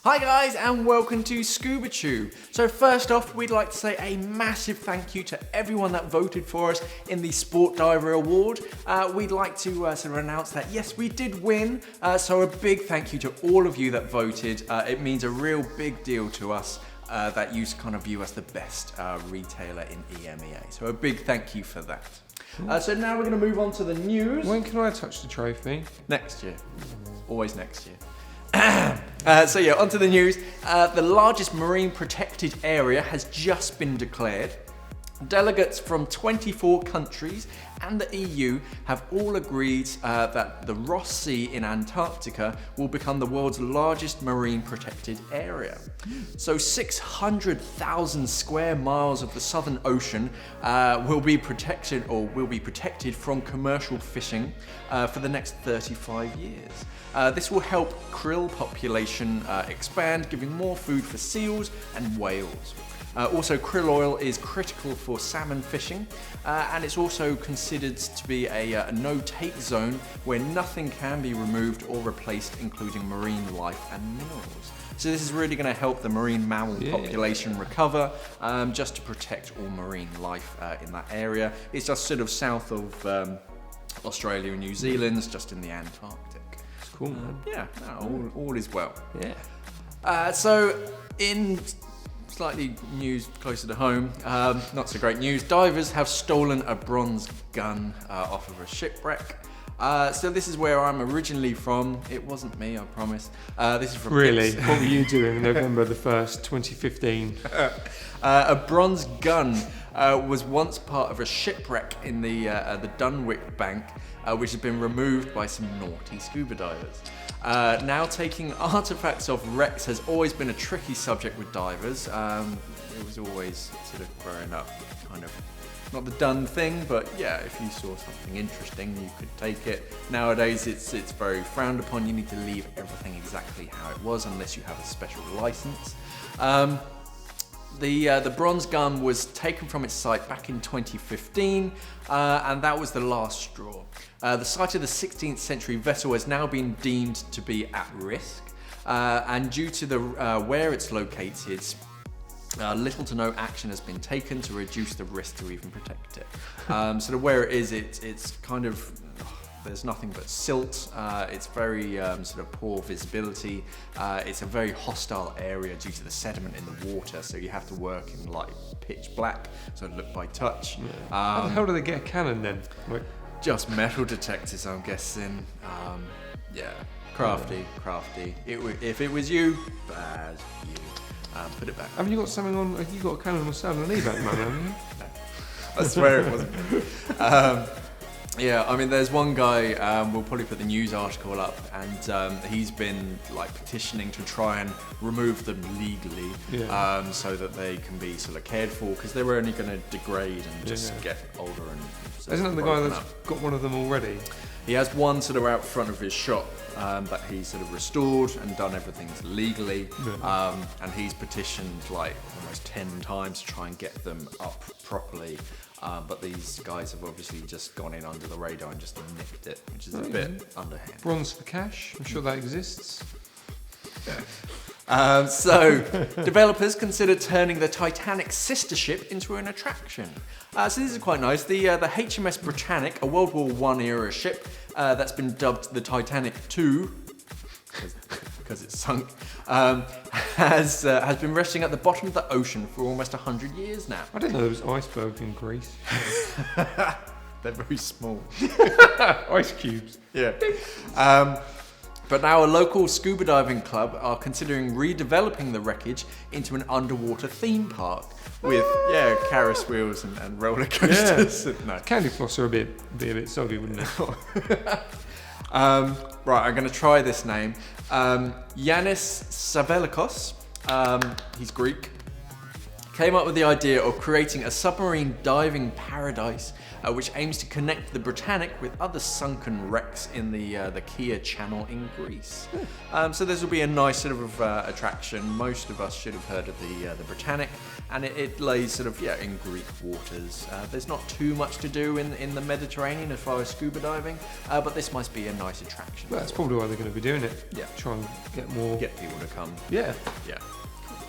Hi guys and welcome to ScubaTube. So first off, we'd like to say a massive thank you to everyone that voted for us in the Sport Diver Award. We'd like to sort of announce that yes, we did win, so a big thank you to all of you that voted. It means a real big deal to us that you kind of view us the best retailer in EMEA. So a big thank you for that. So now we're going to move on to the news. When can I touch the trophy? Next year. Always next year. So yeah, onto the news. The largest marine protected area has just been declared. Delegates from 24 countries and the EU have all agreed that the Ross Sea in Antarctica will become the world's largest marine protected area. So 600,000 square miles of the Southern Ocean will be protected from commercial fishing for the next 35 years. This will help krill population expand, giving more food for seals and whales. Also, krill oil is critical for salmon fishing, and it's also considered to be a no-take zone where nothing can be removed or replaced, including marine life and minerals. So this is really going to help the marine mammal population recover, just to protect all marine life in that area. It's just sort of south of Australia and New Zealand, just in the Antarctic. It's cool, man. Yeah, all is well. Yeah. So in slightly news closer to home, not so great news. Divers have stolen a bronze gun off of a shipwreck. So this is where I'm originally from. It wasn't me, I promise. This is from Really? What were you doing November the 1st, 2015? A bronze gun was once part of a shipwreck in the Dunwich Bank, which has been removed by some naughty scuba divers. Now taking artifacts off wrecks has always been a tricky subject with divers. It was always sort of growing up kind of not the done thing, but yeah, if you saw something interesting, you could take it. Nowadays, it's very frowned upon. You need to leave everything exactly how it was unless you have a special license. The bronze gun was taken from its site back in 2015, and that was the last straw. The site of the 16th century vessel has now been deemed to be at risk, and due to the where it's located, little to no action has been taken to reduce the risk to even protect it. So where it is, it's kind of, there's nothing but silt. It's very sort of poor visibility. It's a very hostile area due to the sediment in the water, so you have to work in like pitch black, so look by touch. Yeah. How the hell do they get a cannon then? Just metal detectors, I'm guessing. Yeah, crafty. If it was you, bad you. Put it back. Have you got something on? Have you got a cannon on sale on eBay, man? Haven't you? No. I swear it wasn't. Yeah, I mean, there's one guy, we'll probably put the news article up, and he's been like petitioning to try and remove them legally, so that they can be sort of cared for, because they're only going to degrade and just get older. And isn't that the guy that's got one of them already? He has one sort of out front of his shop that he's sort of restored and done everything legally, and he's petitioned like almost 10 times to try and get them up properly. But these guys have obviously just gone in under the radar and just nicked it, which is a bit underhand. Bronze for cash, I'm sure that exists. So, developers consider turning the Titanic sister ship into an attraction. So this is quite nice. The HMS Britannic, a World War I era ship that's been dubbed the Titanic II, because it's sunk, has been resting at the bottom of the ocean for almost 100 years now. I didn't know there was icebergs in Greece. They're very small. Ice cubes. Yeah. But now a local scuba diving club are considering redeveloping the wreckage into an underwater theme park with Ferris wheels and roller coasters. No. Candy floss are be a bit soggy, wouldn't it? Right, I'm going to try this name. Yanis Savelikos. He's Greek. came up with the idea of creating a submarine diving paradise which aims to connect the Britannic with other sunken wrecks in the Kia Channel in Greece. So this will be a nice sort of attraction. Most of us should have heard of the Britannic, and it lays sort of in Greek waters. There's not too much to do in the Mediterranean as far as scuba diving, but this must be a nice attraction. Well, that's probably why they're going to be doing it. Yeah. Try and get people to come. Yeah. Yeah.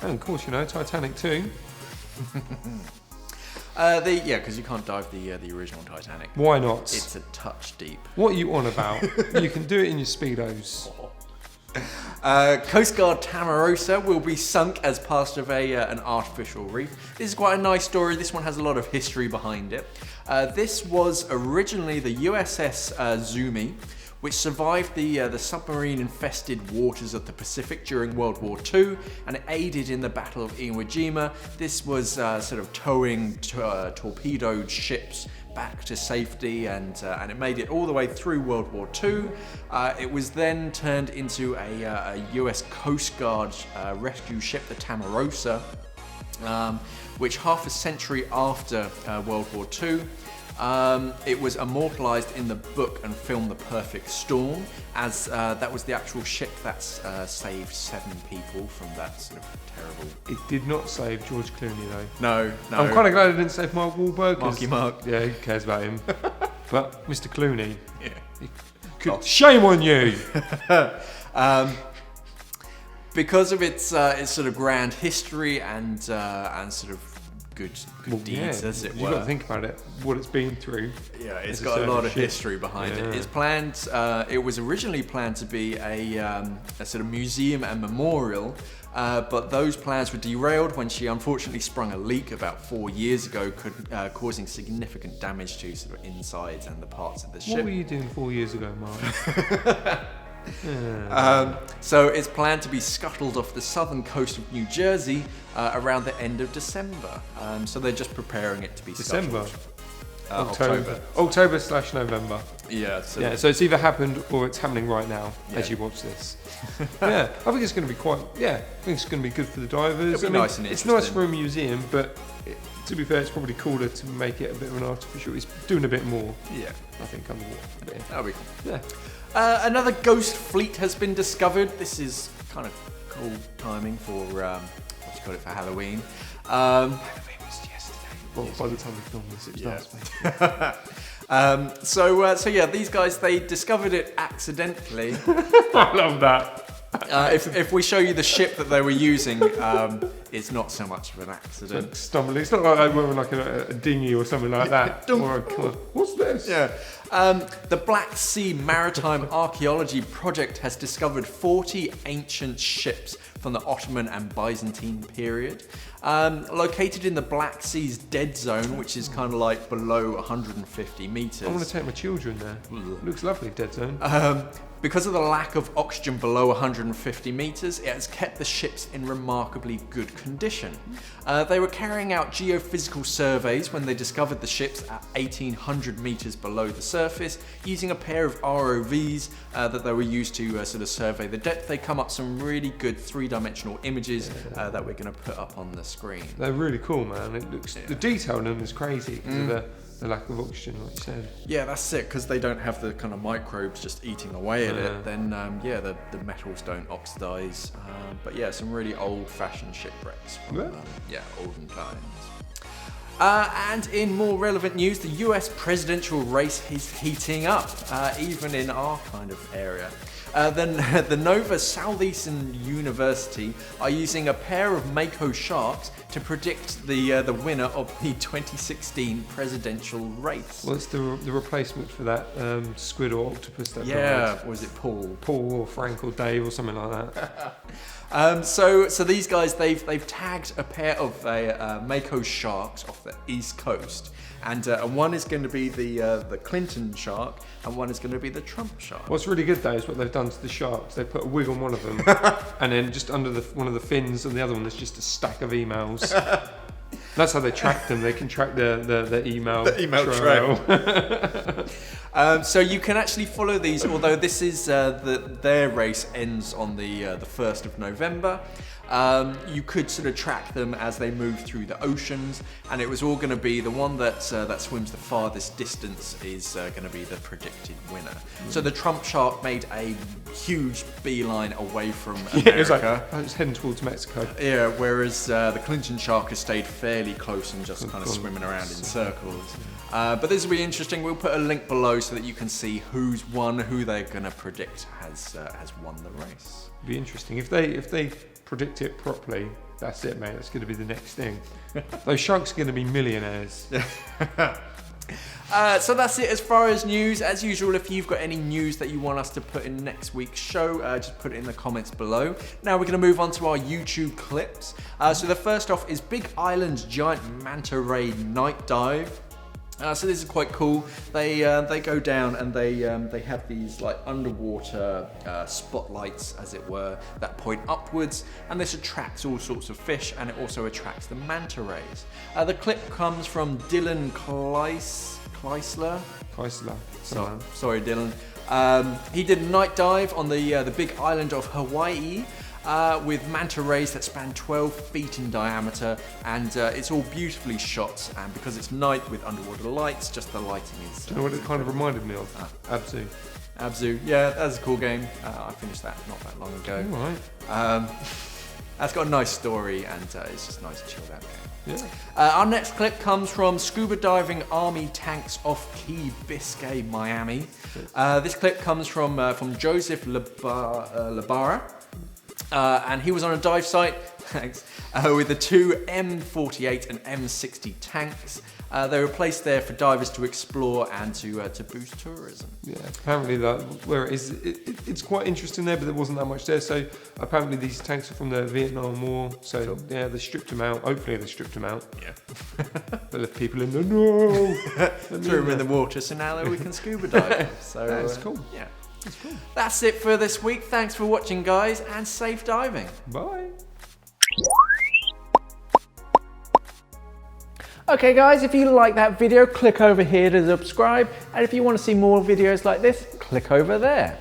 And of course, Titanic too. Because you can't dive the original Titanic. Why not? It's a touch deep. What are you on about? You can do it in your Speedos. Coast Guard Tamaroa will be sunk as part of an artificial reef. This is quite a nice story. This one has a lot of history behind it. This was originally the USS Zumi, which survived the submarine-infested waters of the Pacific during World War II, and it aided in the Battle of Iwo Jima. This was sort of towing torpedoed ships back to safety, and it made it all the way through World War II. It was then turned into a US Coast Guard rescue ship, the Tamaroa, which half a century after World War II, it was immortalised in the book and film The Perfect Storm, as that was the actual ship that saved 7 people from that sort of terrible... It did not save George Clooney though. No. I'm kind of glad it didn't save Mark Wahlberg. Marky Mark. Yeah, who cares about him? But Mr. Clooney. Yeah. Shame on you! Because of its sort of grand history and sort of good deeds, as it were. You've got to think about it, what it's been through. Yeah, it's got a lot of history behind it. It's planned. It was originally planned to be a sort of museum and memorial, but those plans were derailed when she unfortunately sprung a leak about 4 years ago, causing significant damage to sort of insides and the parts of the ship. What were you doing 4 years ago, Mark? So it's planned to be scuttled off the southern coast of New Jersey around the end of December. So they're just preparing it to be December? scuttled. October/November. Yeah. So it's either happened or it's happening right now as you watch this. I think it's going to be I think it's going to be good for the divers. It'll be nice and it's nice for a museum, but to be fair, it's probably cooler to make it a bit of an artificial. It's doing a bit more. Yeah. I think underwater. That'll be cool. Yeah. Another ghost fleet has been discovered. This is kind of cool timing for for Halloween. Halloween was yesterday. Well, by the time we film this, it's last week. So these guys, they discovered it accidentally. I love that. If we show you the ship that they were using, it's not so much of an accident. It's stumbling. It's not like they were like a dinghy or something like that. What's this? Yeah. The Black Sea Maritime Archaeology Project has discovered 40 ancient ships from the Ottoman and Byzantine period, located in the Black Sea's dead zone, which is kind of like below 150 meters. I want to take my children there. Looks lovely, dead zone. Because of the lack of oxygen below 150 meters, it has kept the ships in remarkably good condition. They were carrying out geophysical surveys when they discovered the ships at 1800 meters below the surface, using a pair of ROVs that they were used to sort of survey the depth. They come up some really good 3-dimensional images that we're going to put up on the screen. They're really cool, man. It looks the detail in them is crazy because of the lack of oxygen, like you said. Yeah, that's it, because they don't have the kind of microbes just eating away at it. Then the metals don't oxidize. But yeah, some really old-fashioned shipwrecks from olden times. And in more relevant news, the US presidential race is heating up, even in our kind of area. The Nova Southeastern University are using a pair of Mako sharks to predict the winner of the 2016 presidential race. Well, it's the replacement for that squid or octopus that died. Was it Paul? Paul or Frank or Dave or something like that. So these guys, they've tagged a pair of Mako sharks off the East Coast, and one is going to be the Clinton shark, and one is going to be the Trump shark. What's really good though is what they've done to the sharks. They put a wig on one of them, and then just under one of the fins on the other one, there's just a stack of emails. That's how they track them. They can track the email trail. So you can actually follow these, although this is their race ends on the 1st of November. You could sort of track them as they move through the oceans, and it was all going to be the one that swims the farthest distance is going to be the predicted winner. So the Trump shark made a huge beeline away from America. Yeah, it was like, I was heading towards Mexico. Yeah, whereas the Clinton shark has stayed fairly close and just kind of swimming around in circles. But this will be interesting. We'll put a link below so that you can see who's won, who they're going to predict has won the race. Be interesting if they predict it properly. That's it, mate. That's going to be the next thing. Those sharks are going to be millionaires. So that's it as far as news. As usual, if you've got any news that you want us to put in next week's show, just put it in the comments below. Now we're going to move on to our YouTube clips. So the first off is Big Island's giant manta ray night dive. So this is quite cool. They go down and they have these like underwater spotlights, as it were, that point upwards, and this attracts all sorts of fish, and it also attracts the manta rays. The clip comes from Dylan Kleisler. Sorry, Dylan. He did a night dive on the big island of Hawaii. With manta rays that span 12 feet in diameter, and it's all beautifully shot, and because it's night with underwater lights, just the lighting is... Do you know what it kind of reminded me of? Abzu. Abzu, yeah, that's a cool game. I finished that not that long ago. All right. That's got a nice story, and it's just a nice chilled out game. Yeah. Our next clip comes from scuba diving army tanks off Key Biscayne, Miami. This clip comes from Joseph Labara. And he was on a dive site with the two M48 and M60 tanks. They were placed there for divers to explore and to boost tourism. Yeah, apparently where it is, it's quite interesting there, but there wasn't that much there. So apparently these tanks are from the Vietnam War. So cool. Yeah, they stripped them out. Hopefully they stripped them out. Yeah. They left people in there. No. Threw them in the water, so now we can scuba dive. So that's cool. Yeah. That's cool. That's it for this week. Thanks for watching, guys, and safe diving. Bye. Okay guys, if you like that video, click over here to subscribe, and if you want to see more videos like this, click over there.